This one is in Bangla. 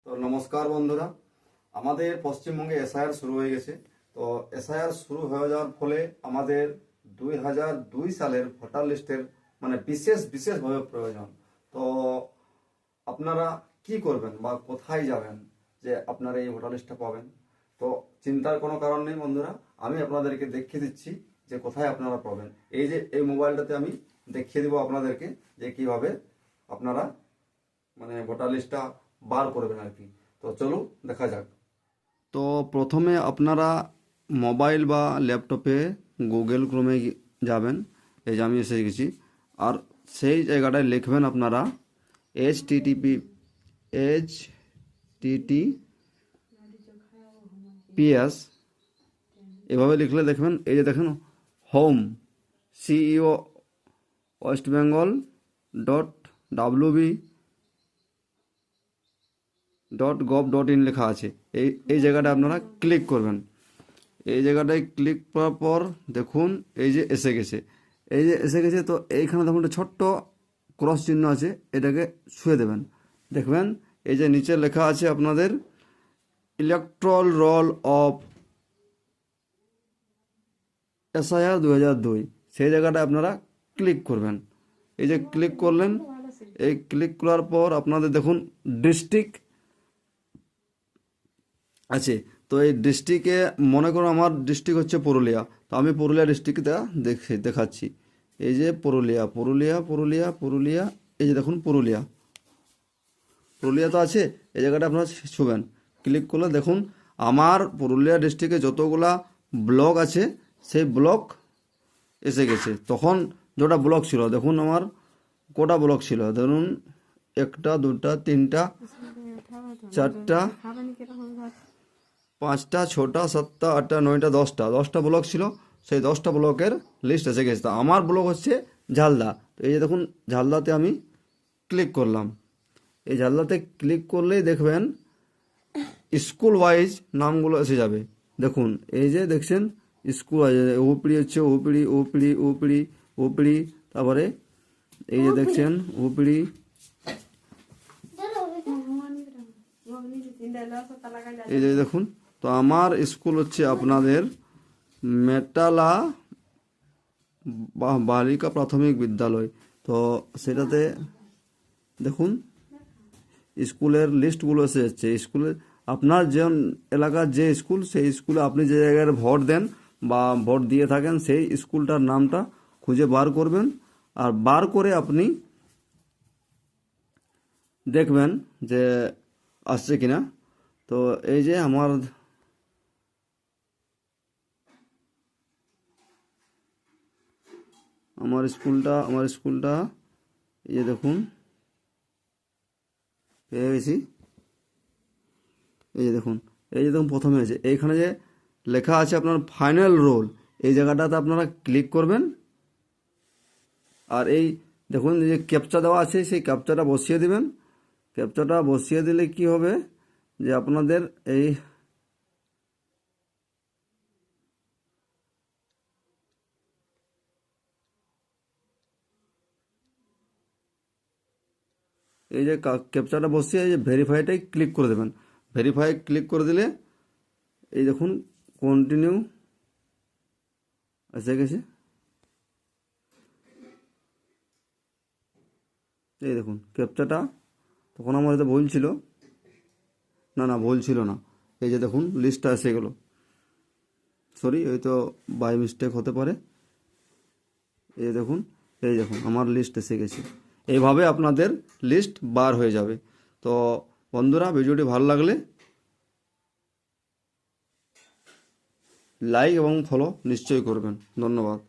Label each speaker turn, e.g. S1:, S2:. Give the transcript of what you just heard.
S1: তো নমস্কার বন্ধুরা, আমাদের পশ্চিমবঙ্গে এসআইআর শুরু হয়ে গেছে। তো এসআইআর শুরু হয়ে যাওয়ার ফলে আমাদের 2002 সালের ভোটার লিস্টের মানে বিশেষভাবে প্রয়োজন। তো আপনারা কি করবেন বা কোথায় যাবেন যে আপনারা এই ভোটার লিস্টটা পাবেন? তো চিন্তার কোনো কারণ নেই বন্ধুরা, আমি আপনাদেরকে দেখিয়ে দিচ্ছি যে কোথায় আপনারা পাবেন। এই যে এই মোবাইলটাতে আমি দেখিয়ে দিব আপনাদেরকে যে কিভাবে আপনারা মানে ভোটার লিস্টটা বার করবেন আর কি। তো চলো দেখা যাক। তো প্রথমে আপনারা মোবাইল বা ল্যাপটপে গুগল ক্রোমে যাবেন। এই যে আমি এসে গেছি, আর সেই জায়গাটায় লিখবেন আপনারা https এভাবে লিখলে দেখবেন, এই যে দেখেন home CEO West Bengal .wb.gov.in লেখা আছে। এই জায়গাটা আপনারা ক্লিক করবেন। এই জায়গাটায় ক্লিক করার পর দেখুন এই যে এসে গেছে, তো এইখানে দেখুন একটা ছোট্ট ক্রস চিহ্ন আছে, এটাকে ছুঁয়ে দেবেন। দেখবেন এই যে নিচে লেখা আছে আপনাদের ইলেকট্রাল রোল অফ এসআইআর 2002, সেই জায়গাটা আপনারা ক্লিক করবেন। এই যে ক্লিক করলেন, এই ক্লিক করার পর আপনাদের দেখুন ডিস্ট্রিক্ট আছে। তো এই ডিস্ট্রিক্টে মনে করো আমার ডিস্ট্রিক্ট হচ্ছে পুরুলিয়া, তো আমি পুরুলিয়া ডিস্ট্রিক্টটা দেখাচ্ছি। এই যে পুরুলিয়া, এই যে দেখুন পুরুলিয়া তো আছে। এই জায়গাটা আপনারা ছুবেন। ক্লিক করলে দেখুন আমার পুরুলিয়া ডিস্ট্রিক্টে যতগুলা ব্লক আছে সেই ব্লক এসে গেছে। তখন যেটা ব্লক ছিল, দেখুন আমার কটা ব্লক ছিল, ধরুন 1টা 2টা 3টা 4টা 5টা 6টা 7টা 8টা 9টা 10টা ব্লক ছিল। সেই 10টা ব্লকের লিস্ট এসে গেছে। তো আমার ব্লক হচ্ছে ঝালদা। তো এই যে দেখুন ঝালদাতে আমি ক্লিক করলাম। এই ঝালদাতে ক্লিক করলেই দেখবেন স্কুল ওয়াইজ নামগুলো এসে যাবে। দেখুন এই যে দেখছেন স্কুল ওয়াইজ ওপিড়ি হচ্ছে ওপিড়ি, তারপরে এই যে দেখছেন ওপিড়ি, এই যে দেখুন। তো আমার স্কুল হচ্ছে আপনাদের মেটালা বালিকা প্রাথমিক বিদ্যালয়। তো সেটাতে দেখুন স্কুলের লিস্টগুলো এসে যাচ্ছে। স্কুলে আপনার যে এলাকার যে স্কুল, সেই স্কুলে আপনি যে জায়গায় ভোট দেন বা ভোট দিয়ে থাকেন সেই স্কুলটার নামটা খুঁজে বার করবেন। আর বার করে আপনি দেখবেন যে আসছে কিনা। তো এই যে আমার স্কুলটা এই যে দেখুন পেয়ে গেছি। এই যে দেখুন প্রথমে আছে এইখানে যে লেখা আছে আপনার ফাইনাল রোল, এই জায়গাটাতে আপনারা ক্লিক করবেন। আর এই দেখুন এই যে ক্যাপচা দেওয়া আছে, সেই ক্যাপচাটা বসিয়ে দিবেন। ক্যাপচাটা বসিয়ে দিলে কি হবে যে আপনাদের এই যে ক্যাপচাটা বসিয়ে এই যে ভেরিফাইটাই ক্লিক করে দেবেন। ভেরিফাই ক্লিক করে দিলে এই দেখুন কন্টিনিউ এসে গেছে। এই দেখুন ক্যাপচাটা তখন আমার হয়তো ভুল ছিল, না ভুল ছিল না। এই যে দেখুন লিস্টটা এসে গেল, সরি হয়তো বাই মিস্টেক হতে পারে। এই দেখুন আমার লিস্ট এসে গেছে। এইভাবে আপনাদের লিস্ট বার হয়ে যাবে। তো বন্ধুরা, ভিডিওটি ভালো লাগলে লাইক এবং ফলো নিশ্চয়ই করবেন। ধন্যবাদ।